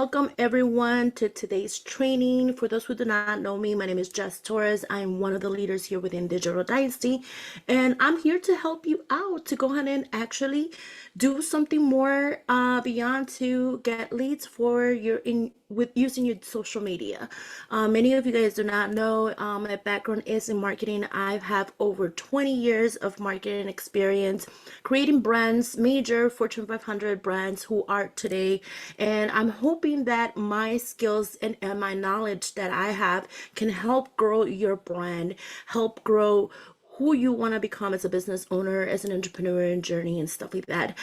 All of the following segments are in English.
Welcome everyone to today's training. For those who do not know me, my name is Jess Torres. I'm one of the leaders here within Digital Dynasty, and I'm here to help you out to go ahead and actually do something more beyond to get leads for your in with using your social media. Many of you guys do not know my background is in marketing. I have over 20 years of marketing experience creating brands, major Fortune 500 brands who are today. And I'm hoping that my skills and my knowledge that I have can help grow your brand, help grow who you want to become as a business owner, as an entrepreneur and journey and stuff like that.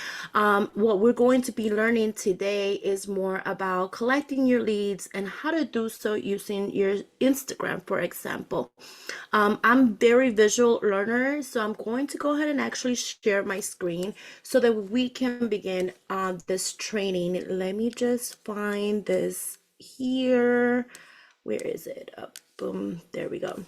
What we're going to be learning today is more about collecting your leads and how to do so using your Instagram, for example. I'm very visual learner, so I'm going to go ahead and actually share my screen so that we can begin this training. Let me just find this here. Where is it? Boom, there we go.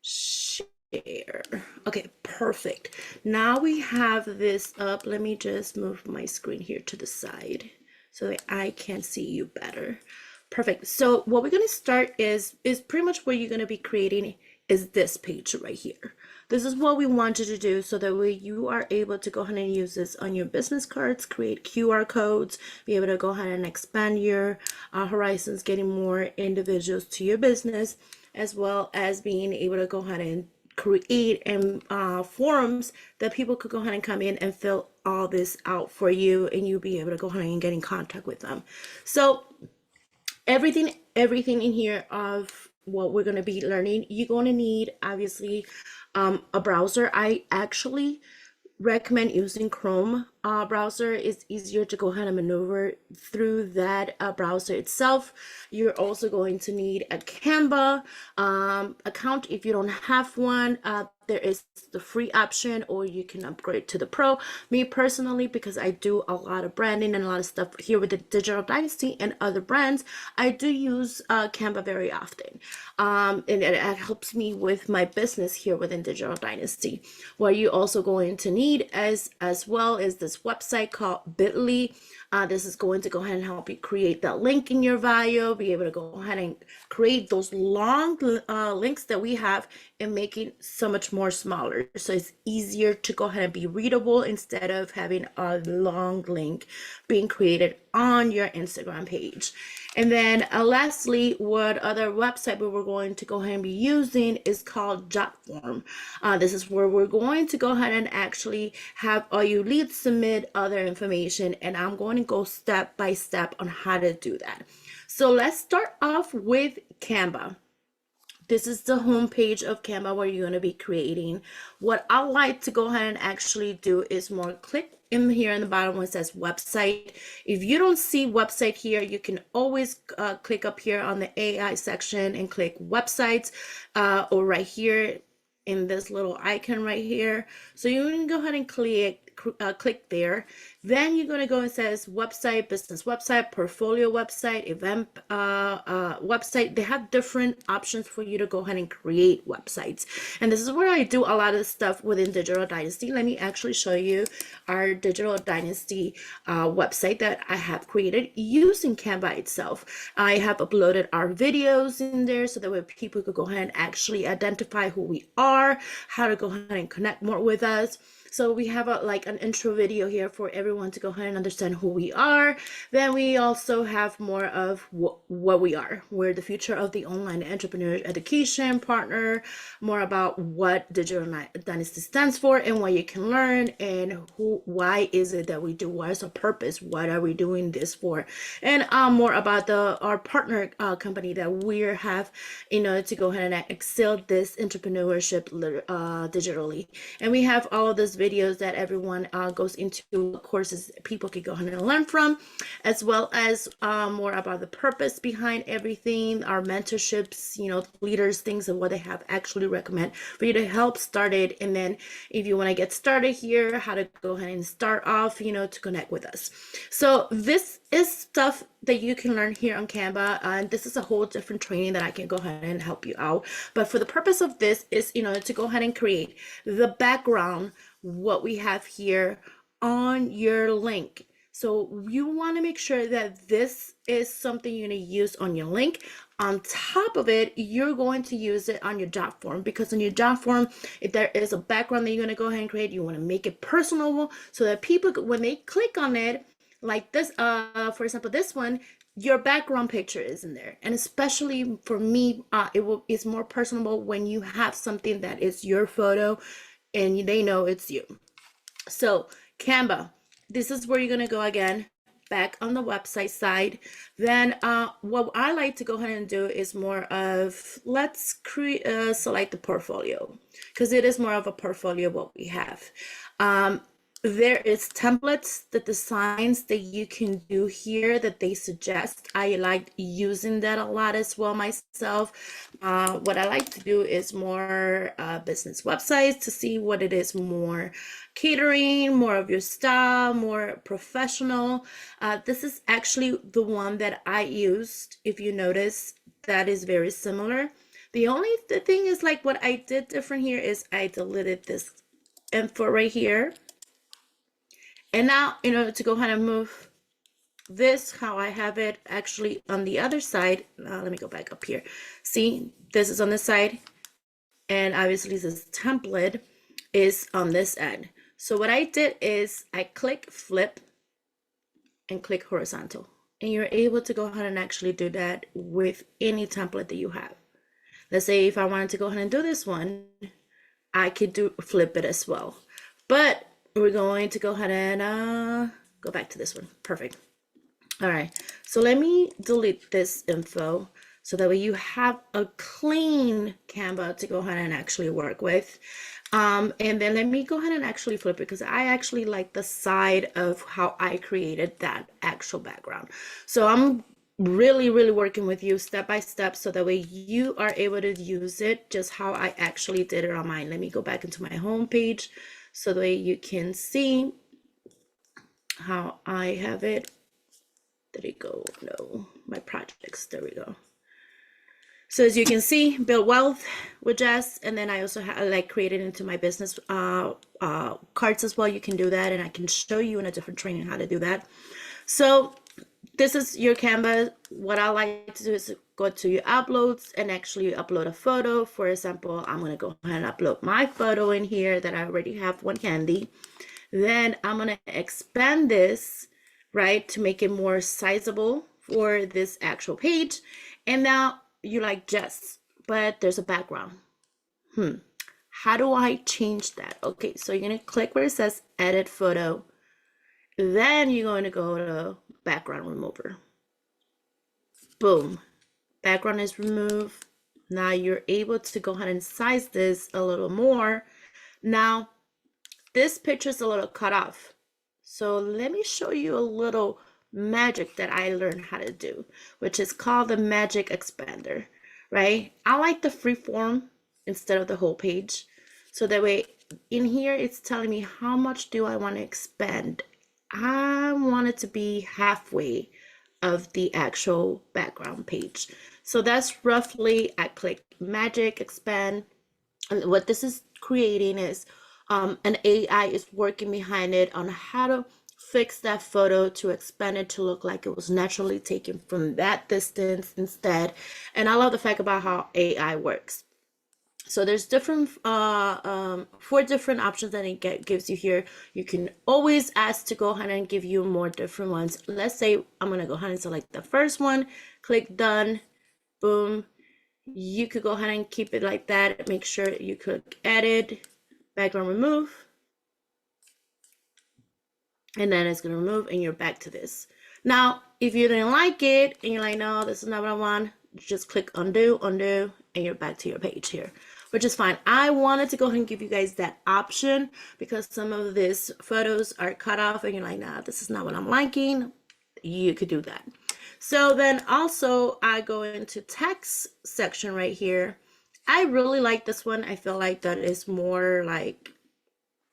Share. Okay, perfect. Now we have this up. Let me just move my screen here to the side so that I can see you better. Perfect. So what we're going to start is pretty much what you're going to be creating is this page right here. This is what we want you to do so that way you are able to go ahead and use this on your business cards, create QR codes, be able to go ahead and expand your horizons, getting more individuals to your business, as well as being able to go ahead and create and forums that people could go ahead and come in and fill all this out for you, and you'll be able to go ahead and get in contact with them. So everything in here of what we're going to be learning, you're going to need obviously a browser. I actually recommend using Chrome browser. It's easier to go ahead and maneuver through that browser itself. You're also going to need a Canva account if you don't have one. There is the free option, or you can upgrade to the pro. Me personally, because I do a lot of branding and a lot of stuff here with the Digital Dynasty and other brands, I do use Canva very often, and it helps me with my business here within Digital Dynasty. What you're also going to need as well is this website called Bitly. This is going to go ahead and help you create that link in your bio, be able to go ahead and create those long links that we have and make it so much more smaller. So it's easier to go ahead and be readable instead of having a long link being created on your Instagram page. And then lastly, what other website we were going to go ahead and be using is called Jotform. This is where we're going to go ahead and actually have all your leads submit other information, and I'm going to go step by step on how to do that. So let's start off with Canva. This is the home page of Canva where you're going to be creating. What I like to go ahead and actually do is more click in here in the bottom where it says website. If you don't see website here, you can always click up here on the AI section and click websites, or right here in this little icon right here. So you can go ahead and click there. Then you're going to go and says website, business website, portfolio website, event website. They have different options for you to go ahead and create websites. And this is where I do a lot of stuff within Digital Dynasty. Let me actually show you our Digital Dynasty website that I have created using Canva itself. I have uploaded our videos in there so that way people could go ahead and actually identify who we are, how to go ahead and connect more with us. So we have like an intro video here for everyone to go ahead and understand who we are. Then we also have more of what we are. We're the future of the online entrepreneur education partner, more about what Digital Dynasty stands for and what you can learn, and why is it that we do, what is our purpose, what are we doing this for, and more about our partner company that we have in order to go ahead and excel this entrepreneurship digitally. And we have all of this videos that everyone goes into courses people can go ahead and learn from, as well as more about the purpose behind everything, our mentorships, leaders, things and what they have actually recommend for you to help start it. And then if you want to get started here, how to go ahead and start off, to connect with us. So this is stuff that you can learn here on Canva, and this is a whole different training that I can go ahead and help you out. But for the purpose of this is, to go ahead and create the background, what we have here on your link. So you want to make sure that this is something you're going to use on your link. On top of it, you're going to use it on your job form, because on your job form, if there is a background that you're going to go ahead and create, you want to make it personable so that people, when they click on it, like this, for example, this one, your background picture is in there. And especially for me, it's more personable when you have something that is your photo and they know it's you. So Canva, this is where you're going to go again, back on the website side. Then what I like to go ahead and do is more of, let's create, select the portfolio, because it is more of a portfolio what we have. There is templates, the designs that you can do here that they suggest. I like using that a lot as well myself. What I like to do is more business websites to see what it is more catering, more of your style, more professional. This is actually the one that I used. If you notice, that is very similar. The only thing is, like, what I did different here is I deleted this info right here. And now, in order to go ahead and move this, how I have it actually on the other side, let me go back up here. See, this is on this side, and obviously this template is on this end. So what I did is I click flip and click horizontal, and you're able to go ahead and actually do that with any template that you have. Let's say if I wanted to go ahead and do this one, I could do flip it as well. But we're going to go ahead and go back to this one. Perfect. All right, so let me delete this info so that way you have a clean Canva to go ahead and actually work with. And then let me go ahead and actually flip it, because I actually like the side of how I created that actual background. So I'm really working with you step by step so that way you are able to use it just how I actually did it on mine. Let me go back into my home page so that way you can see how I have it. There we go. No, my projects. There we go. So as you can see, build wealth with Jess, and then I also have like created into my business cards as well. You can do that, and I can show you in a different training how to do that. So this is your Canva. What I like to do is go to your uploads and actually upload a photo. For example, I'm going to go ahead and upload my photo in here that I already have one handy. Then I'm going to expand this, right, to make it more sizable for this actual page. And now you like Jess, but there's a background. How do I change that? Okay, so you're going to click where it says edit photo. Then you're going to go to background remover. Boom, background is removed. Now you're able to go ahead and size this a little more. Now this picture is a little cut off. So let me show you a little magic that I learned how to do, which is called the magic expander, right? I like the free form instead of the whole page. So that way in here, it's telling me how much do I want to expand. I want it to be halfway of the actual background page. So that's roughly, I click magic expand. And what this is creating is an AI is working behind it on how to fix that photo to expand it to look like it was naturally taken from that distance instead. And I love the fact about how AI works. So there's different 4 different options that it gives you here. You can always ask to go ahead and give you more different ones. Let's say I'm going to go ahead and select the first one, click done, boom. You could go ahead and keep it like that. Make sure you click edit, background remove, and then it's going to remove and you're back to this. Now, if you didn't like it and you're like, no, this is not what I want, just click undo, and you're back to your page here, which is fine. I wanted to go ahead and give you guys that option because some of these photos are cut off and you're like, nah, this is not what I'm liking. You could do that. So then also I go into text section right here. I really like this one. I feel like that is more like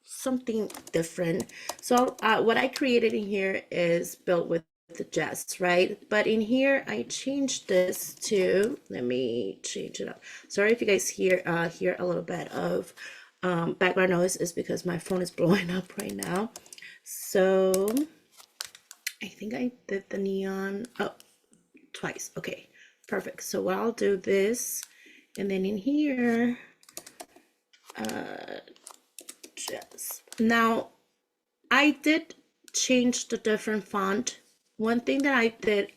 something different. So what I created in here is built with the Jess, right? But in here I changed this to, let me change it up. Sorry if you guys hear a little bit of background noise, is because my phone is blowing up right now. So I think I did the neon, oh, twice. Okay, perfect. So what I'll do this, and then in here, just now I did change the different font. One thing that I did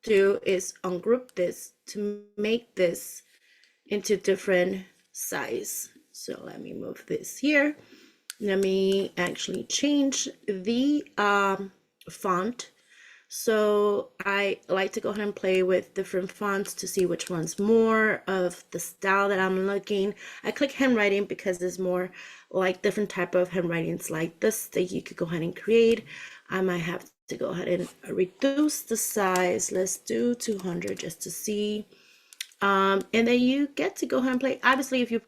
do is ungroup this to make this into different size. So let me move this here. Let me actually change the font. So I like to go ahead and play with different fonts to see which one's more of the style that I'm looking. I click handwriting because there's more like different type of handwritings like this that you could go ahead and create. I might have to go ahead and reduce the size. Let's do 200 just to see. And then you get to go ahead and play. Obviously, if you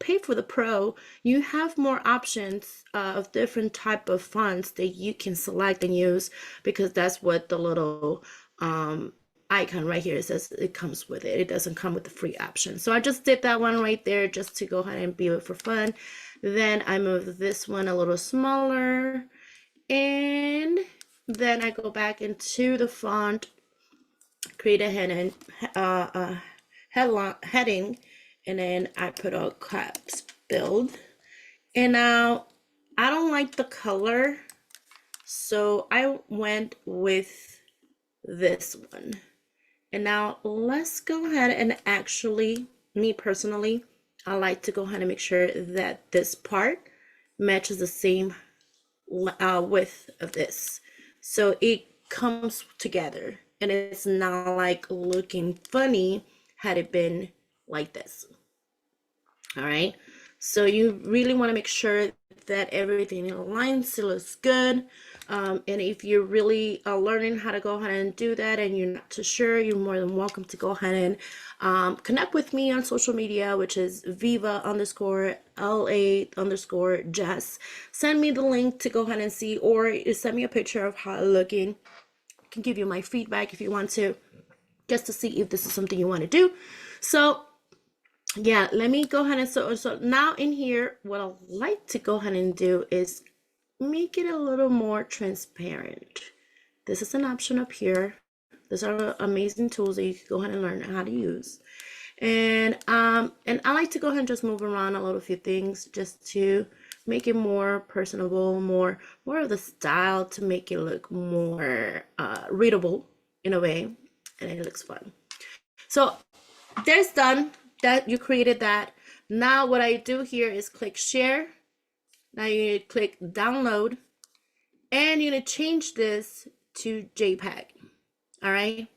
pay for the pro, you have more options of different type of fonts that you can select and use, because that's what the little icon right here says it comes with it. It doesn't come with the free option. So I just did that one right there just to go ahead and be it for fun. Then I move this one a little smaller, and then I go back into the font, create a heading, and then I put a caps build. And now I don't like the color, so I went with this one. And now let's go ahead and actually, me personally, I like to go ahead and make sure that this part matches the same width of this, so it comes together and it's not like looking funny had it been like this. All right, so you really want to make sure that everything aligns, it looks good. And if you're really learning how to go ahead and do that and you're not too sure, you're more than welcome to go ahead and connect with me on social media, which is viva_la_jess. Send me the link to go ahead and see, or send me a picture of how it's looking. I can give you my feedback if you want to, just to see if this is something you want to do. So yeah, let me go ahead and so now in here, what I like to go ahead and do is make it a little more transparent. This is an option up here. These are amazing tools that you can go ahead and learn how to use. And I like to go ahead and just move around a little few things just to make it more personable, more of the style, to make it look more readable in a way, and it looks fun. So that's done. That you created that. Now what I do here is click share. Now you click download, and you're gonna change this to JPEG. All right.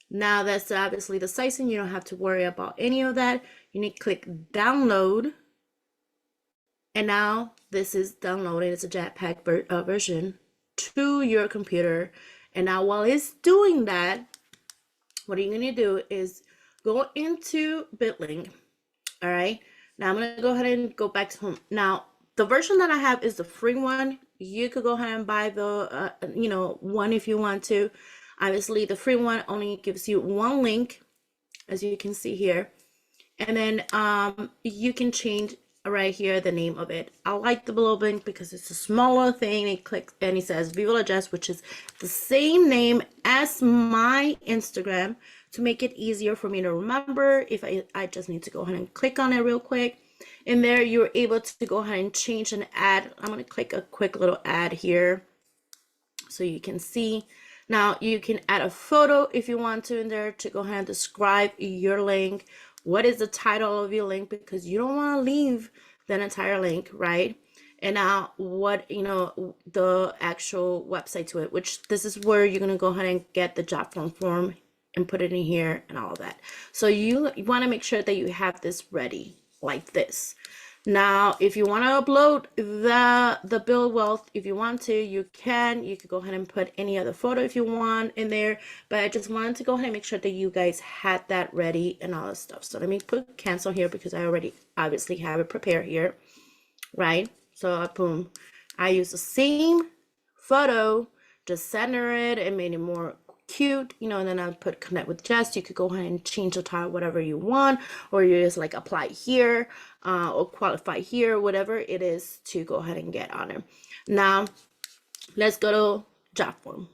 Now that's obviously the sizing. You don't have to worry about any of that. You need to click download, and now this is downloading. It's a JPEG version to your computer. And now while it's doing that, what you're gonna do is go into Bitling. All right. Now I'm gonna go ahead and go back to home. Now the version that I have is the free one. You could go ahead and buy the one if you want to. Obviously, the free one only gives you one link, as you can see here, and then you can change right here the name of it. I like the below link because it's a smaller thing. It clicks and it says Viva La Jess, which is the same name as my Instagram, to make it easier for me to remember if I just need to go ahead and click on it real quick. In there, you're able to go ahead and change and add. I'm going to click a quick little ad here so you can see. Now you can add a photo if you want to in there to go ahead and describe your link. What is the title of your link? Because you don't want to leave that entire link, right? And now what, the actual website to it, which this is where you're going to go ahead and get the job form and put it in here and all of that. So you want to make sure that you have this ready like this. Now, if you want to upload the build wealth, if you want to, you could go ahead and put any other photo if you want in there, but I just wanted to go ahead and make sure that you guys had that ready and all that stuff. So let me put cancel here because I already obviously have it prepared here, right? So boom, I use the same photo, just center it and made it more cute, and then I'll put connect with Jess. You could go ahead and change the title whatever you want, or you just like apply here or qualify here, whatever it is to go ahead and get on it. Now let's go to job form.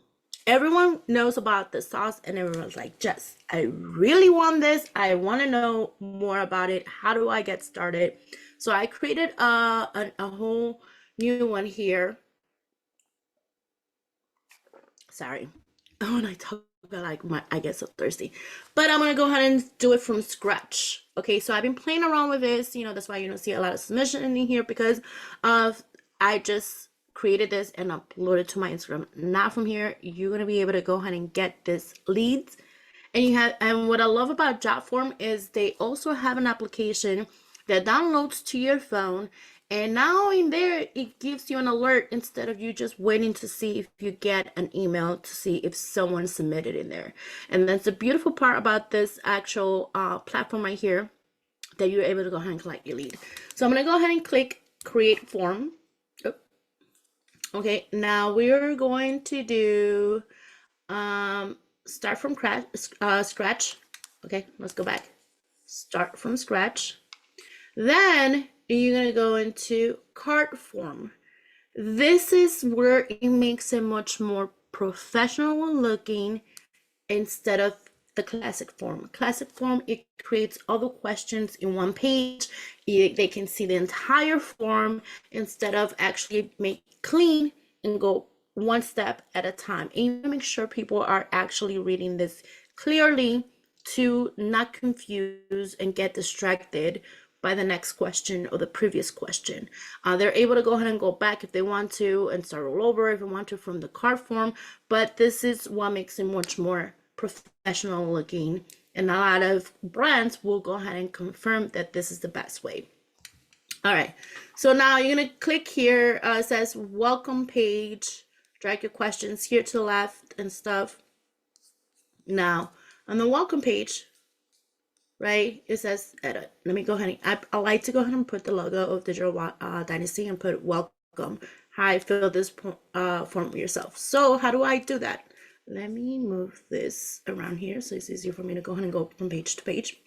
everyone knows about the sauce and everyone's like, Jess, I really want this. I want to know more about it. How do I get started? So I created a whole new one here. Sorry. Oh, and I talk like I get so thirsty. But I'm gonna go ahead and do it from scratch. Okay, so I've been playing around with this, that's why you don't see a lot of submission in here, because of I just created this and uploaded to my Instagram. Not from here. You're gonna be able to go ahead and get this leads. And what I love about Jotform is they also have an application that downloads to your phone, and now in there it gives you an alert instead of you just waiting to see if you get an email to see if someone submitted in there. And that's the beautiful part about this actual platform right here, that you're able to go ahead and collect your lead. So I'm gonna go ahead and click create form. Oh. Okay, now we're going to do start from scratch. Okay, let's go back. Start from scratch. Then you're gonna go into cart form. This is where it makes it much more professional looking instead of the classic form. Classic form, it creates all the questions in one page. They can see the entire form instead of actually make clean and go one step at a time. And you make sure people are actually reading this clearly to not confuse and get distracted by the next question or the previous question. They're able to go ahead and go back if they want to and start all over if they want to from the card form, but this is what makes it much more professional looking, and a lot of brands will go ahead and confirm that this is the best way. All right, so now you're gonna click here. It says welcome page, drag your questions here to the left and stuff. Now on the welcome page, right, it says edit. Let me go ahead and I like to go ahead and put the logo of Digital Dynasty and put welcome. Hi, fill this form yourself. So how do I do that? Let me move this around here so it's easier for me to go ahead and go from page to page.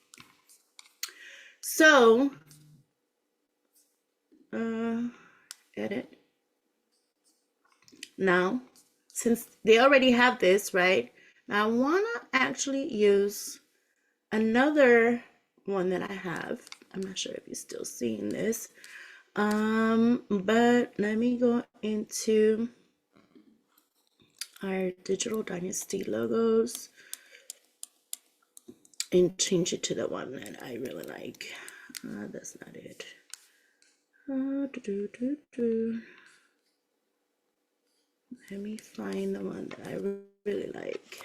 So edit. Now, since they already have this, right, now I want to actually use another one that I have. I'm not sure if you're still seeing this, but let me go into our Digital Dynasty logos and change it to the one that I really like. That's not it. Let me find the one that I really like.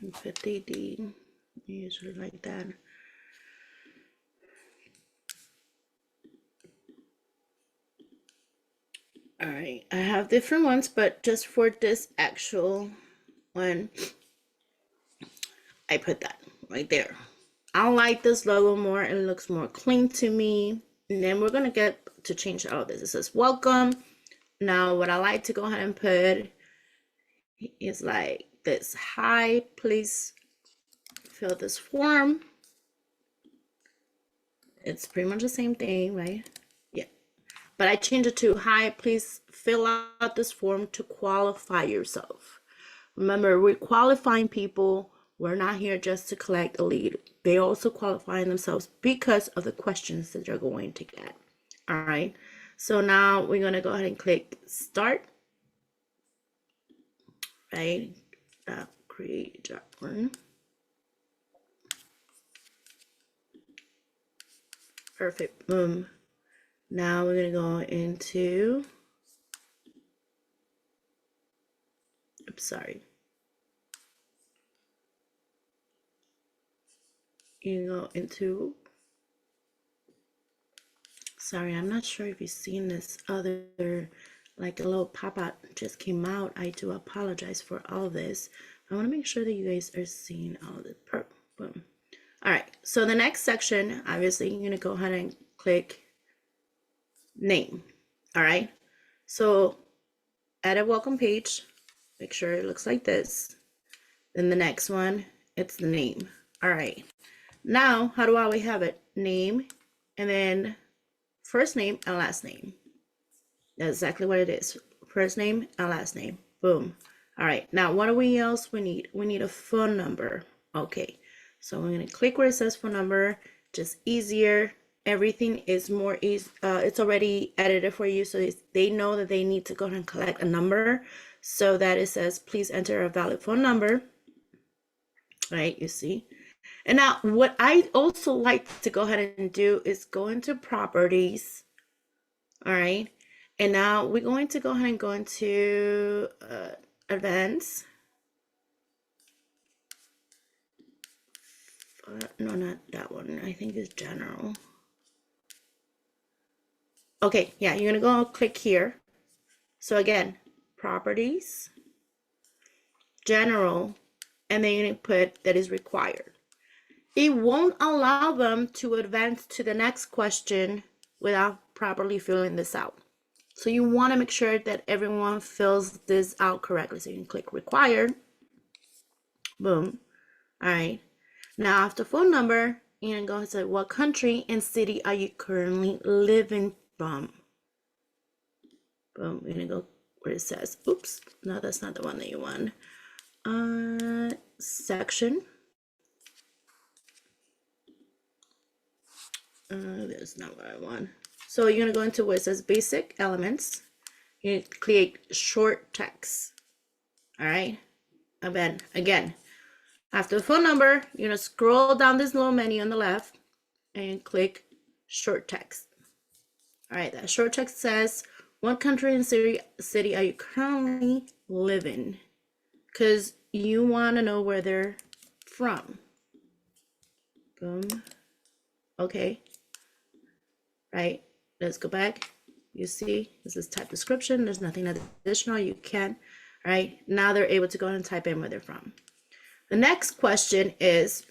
And 50D, usually like that. All right, I have different ones, but just for this actual one, I put that right there. I like this logo more. It looks more clean to me. And then we're gonna get to change all this. It says welcome. Now, what I like to go ahead and put is like this. Hi, please fill this form. It's pretty much the same thing, right? Yeah. But I changed it to hi, please fill out this form to qualify yourself. Remember, we're qualifying people. We're not here just to collect a lead. They also qualifying themselves because of the questions that they're going to get. All right. So now we're going to go ahead and click start. Right. Create job one. Perfect. Boom. Now we're going to go into, oops, sorry. You go into, sorry, I'm not sure if you've seen this other, like a little pop-up just came out. I do apologize for all this. I want to make sure that you guys are seeing all the boom. All right, so the next section, obviously, you're going to go ahead and click name. All right, so add a welcome page. Make sure it looks like this. Then the next one, it's the name. All right. Now, how do we have it? Name, and then first name and last name. That's exactly what it is. First name and last name. Boom. All right. Now, what do we else we need? We need a phone number. Okay. So I'm going to click where it says phone number. Just easier. Everything is more easy. It's already edited for you. So they know that they need to go ahead and collect a number so that it says, please enter a valid phone number. Right. You see. And now what I also like to go ahead and do is go into properties. All right. And now we're going to go ahead and go into events. No, not that one. I think it's general. Okay, yeah, you're going to go click here. So again, properties, general, and then you're going to put that is required. It won't allow them to advance to the next question without properly filling this out. So you want to make sure that everyone fills this out correctly. So you can click required. Boom. All right. Now after phone number, you're going to go and say what country and city are you currently living from? Boom. You're going to go where it says, oops, no, that's not the one that you want. Section. That's not what I want. So you're going to go into where it says basic elements. You create short text. All right. And then again, after the phone number, you're going to scroll down this little menu on the left and click short text. All right. That short text says, what country and city are you currently living? Because you want to know where they're from. Boom. Okay. Right. Let's go back. You see, this is type description. There's nothing additional. You can. All right. Now they're able to go and type in where they're from. The next question is,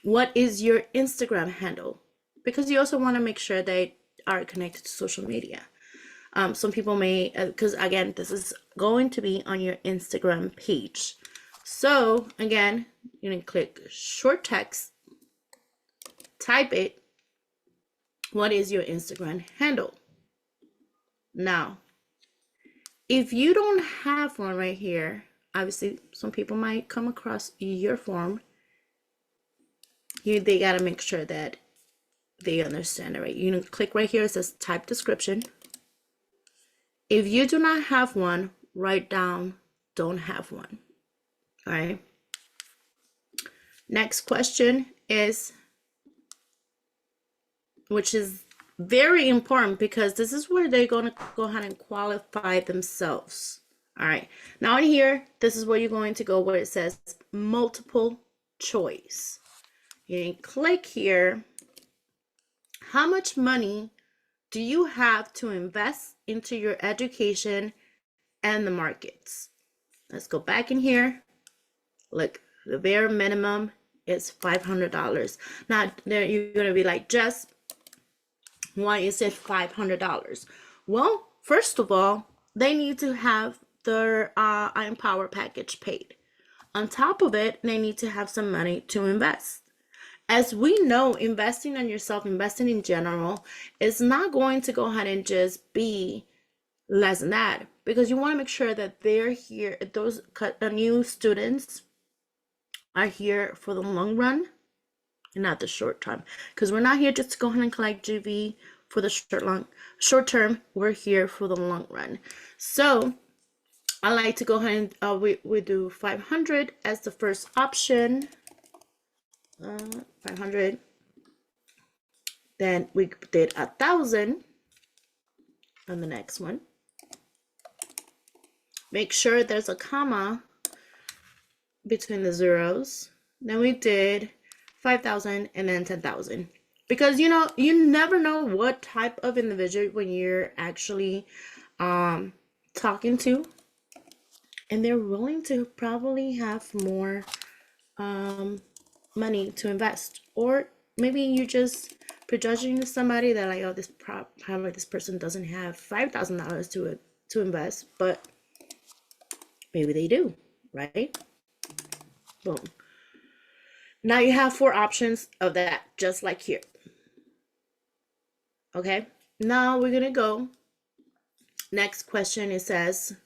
what is your Instagram handle? Because you also want to make sure they are connected to social media. Some people may, because again, this is going to be on your Instagram page. So again, you're going to click short text, type it. What is your Instagram handle? Now, if you don't have one right here, obviously some people might come across your form. They got to make sure that they understand it, right? You can click right here. It says type description. If you do not have one, write down don't have one. All right. Next question is, which is very important because this is where they're going to go ahead and qualify themselves. All right. Now in here, this is where you're going to go where it says multiple choice. You can click here. How much money do you have to invest into your education and the markets? Let's go back in here. Look, the bare minimum is $500. Now, there you're going to be like, Jess, why is it $500? Well, first of all, they need to have their Empower package paid. On top of it, they need to have some money to invest. As we know, investing in yourself, investing in general, is not going to go ahead and just be less than that, because you want to make sure that they're here, those new students are here for the long run and not the short term, because we're not here just to go ahead and collect GV for the short term. We're here for the long run. So I like to go ahead and we do 500 as the first option. 500. Then we did 1,000 on the next one. Make sure there's a comma between the zeros. Then we did 5,000 and then 10,000. Because you know, you never know what type of individual when you're actually talking to, and they're willing to probably have more money to invest, or maybe you just prejudging somebody that like, oh, this probably this person doesn't have $5,000 to invest, but maybe they do, right? Boom. Now you have 4 options of that, just like here. Okay, now we're gonna go. Next question, it says,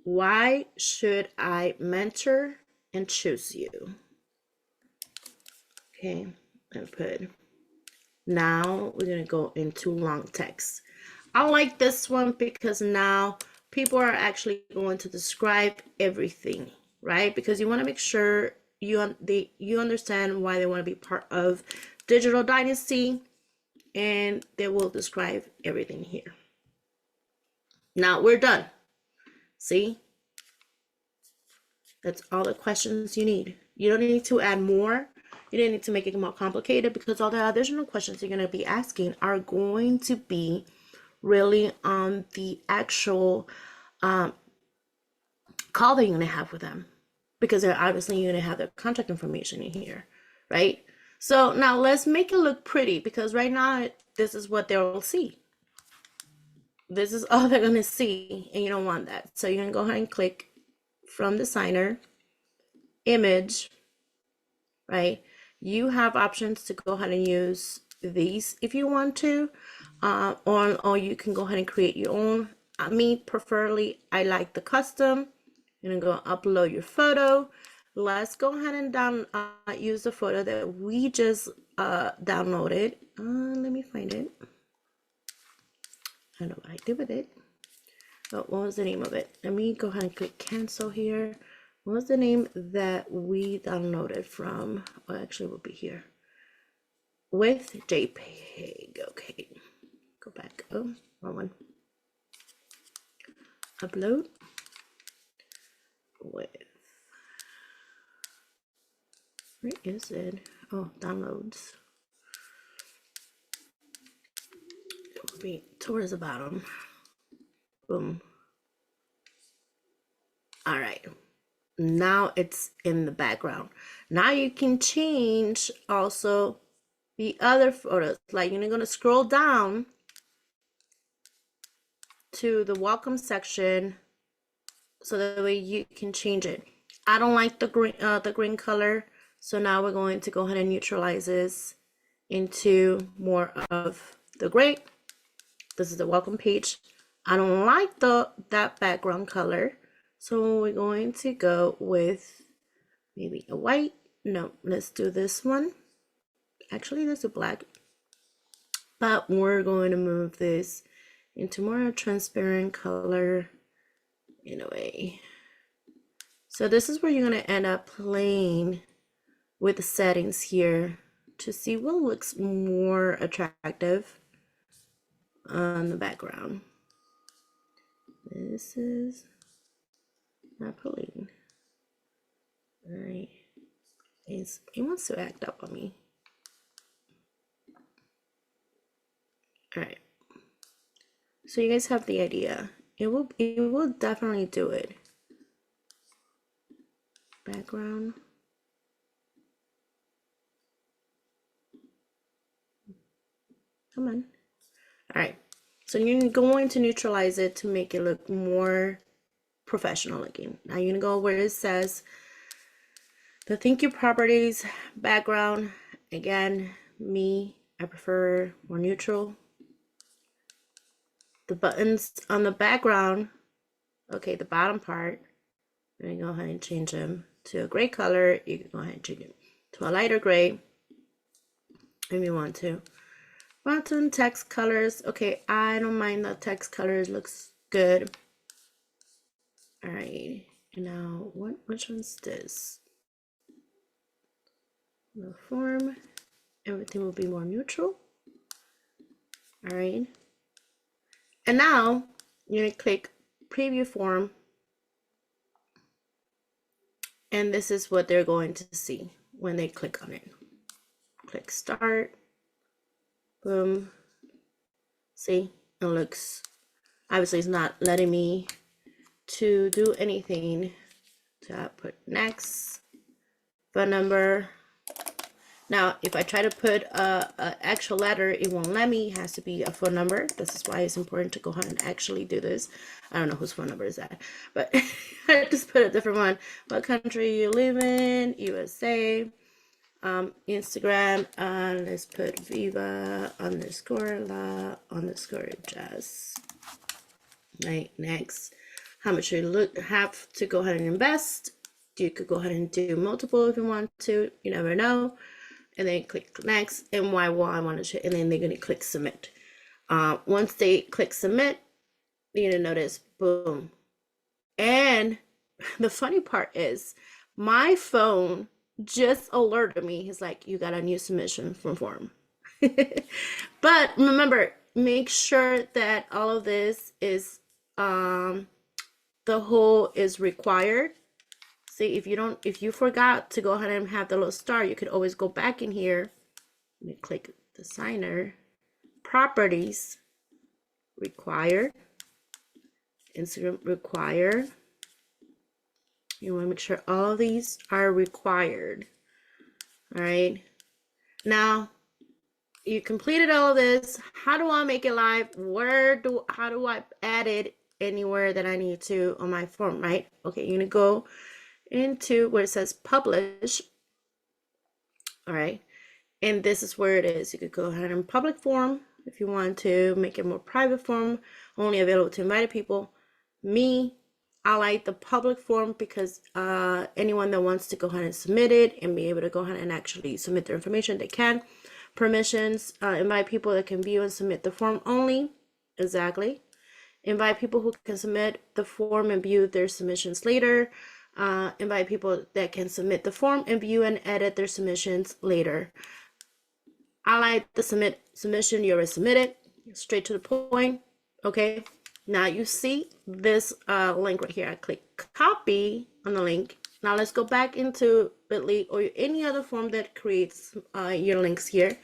why should I mentor and choose you? Okay, and put, now we're gonna go into long text. I like this one because now people are actually going to describe everything, right? Because you want to make sure you understand why they want to be part of Digital Dynasty, and they will describe everything here. Now we're done. See? That's all the questions you need. You don't need to add more. You don't need to make it more complicated, because all the additional questions you're going to be asking are going to be really on the actual call that you're going to have with them, because they're obviously you're going to have their contact information in here, right? So now let's make it look pretty, because right now this is what they'll see. This is all they're going to see, and you don't want that. So you're going to go ahead and click from designer, image, right? You have options to go ahead and use these if you want to, or you can go ahead and create your own. Me, preferably, I like the custom. You're gonna go upload your photo. Let's go ahead and use the photo that we just downloaded. Let me find it. I don't know what I did with it. Oh, what was the name of it? Let me go ahead and click cancel here. What was the name that we downloaded from? Well, actually, will be here with JPEG. Okay, go back. Oh, wrong one. Upload with. Where is it? Oh, downloads. It will be towards the bottom. Boom. All right. Now it's in the background. Now you can change also the other photos. Like, you're going to scroll down to the welcome section, so that way you can change it. I don't like the green color, so now we're going to go ahead and neutralize this into more of the gray. This is the welcome page. I don't like that background color, so we're going to go with maybe a white. No, let's do this one. Actually, let's do black, but we're going to move this into more transparent color in a way. So this is where you're going to end up playing with the settings here to see what looks more attractive on the background. This is not pulling. All right. It wants to act up on me. All right. So you guys have the idea. It will definitely do it. Background. Come on. All right. So you're going to neutralize it to make it look more professional looking. Now you're gonna go where it says the thank you properties background. Again, I prefer more neutral. The buttons on the background, okay, the bottom part, I'm gonna go ahead and change them to a gray color. You can go ahead and change it to a lighter gray if you want to. Button text colors, okay, I don't mind the text colors, looks good. All right, now which one's this? The form, everything will be more neutral. All right, and now you're gonna click preview form, and this is what they're going to see when they click on it. Click start, boom. See, it looks, obviously it's not letting me to do anything. So I put next, phone number, Now, if I try to put a actual letter, it won't let me. It has to be a phone number. This is why it's important to go ahead and actually do this. I don't know whose phone number is that, but I just put a different one. What country you live in? USA. Instagram. Let's put Viva underscore la underscore jazz. Right, next. How much you have to go ahead and invest. You could go ahead and do multiple if you want to. You never know. And then click next, and why will I want to share, and then they're going to click submit. Once they click submit, you're going to notice, boom. And the funny part is my phone just alerted me. He's like, you got a new submission from form. But remember, make sure that all of this is the whole is required. See, if you forgot to go ahead and have the little star, you could always go back in here and click designer, properties, require, Instagram require. You want to make sure all of these are required. All right. Now you completed all of this. How do I make it live? How do I add it anywhere that I need to on my form, right? Okay, you're gonna go into where it says publish. All right, and this is where it is. You could go ahead and public form if you want to make it more private form, only available to invited people. I like the public form because anyone that wants to go ahead and submit it and be able to go ahead and actually submit their information, they can. Permissions, invite people that can view and submit the form only. Exactly. Invite people who can submit the form and view their submissions later. Invite people that can submit the form and view and edit their submissions later. I like the submission you already submitted, straight to the point. Okay, now you see this link right here. I click copy on the link. Now let's go back into Bitly or any other form that creates your links here.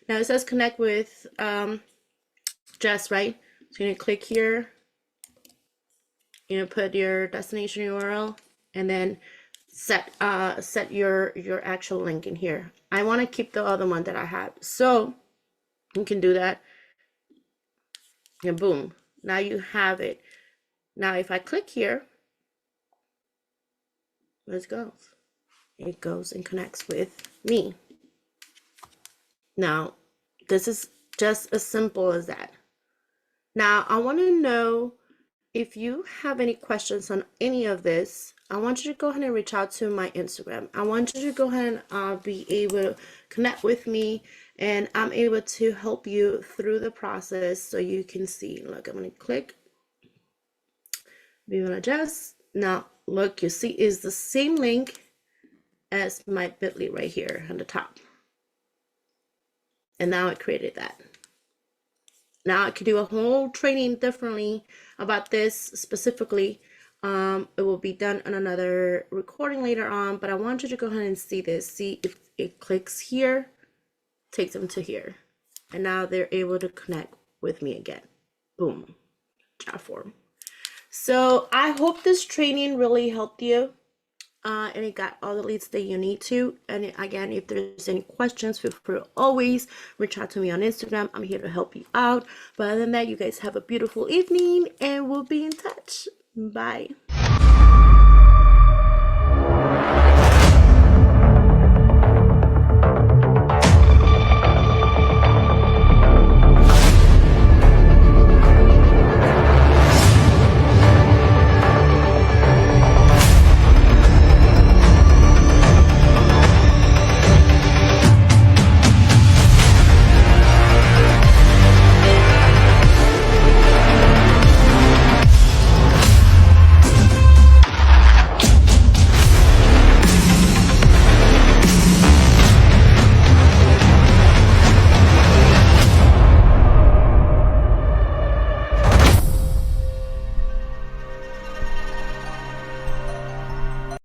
Now it says connect with Jess, right? So you're gonna click here. You're gonna put your destination URL and then set your actual link in here. I want to keep the other one that I have, so you can do that. And boom, now you have it. Now if I click here, let's go. It goes and connects with me. Now this is just as simple as that. Now I want to know if you have any questions on any of this. I want you to go ahead and reach out to my Instagram. I want you to go ahead and be able to connect with me, and I'm able to help you through the process so you can see. Look, I'm going to click Viva Jazz. Now, look, you see is the same link as my Bitly right here on the top. And now it created that. Now I could do a whole training differently about this specifically. It will be done on another recording later on, but I want you to go ahead and see this. See if it clicks here, takes them to here. And now they're able to connect with me again. Boom, chat form. So I hope this training really helped you. And it got all the leads that you need to. And again, if there's any questions, feel free to always reach out to me on Instagram. I'm here to help you out. But other than that, you guys have a beautiful evening and we'll be in touch. Bye.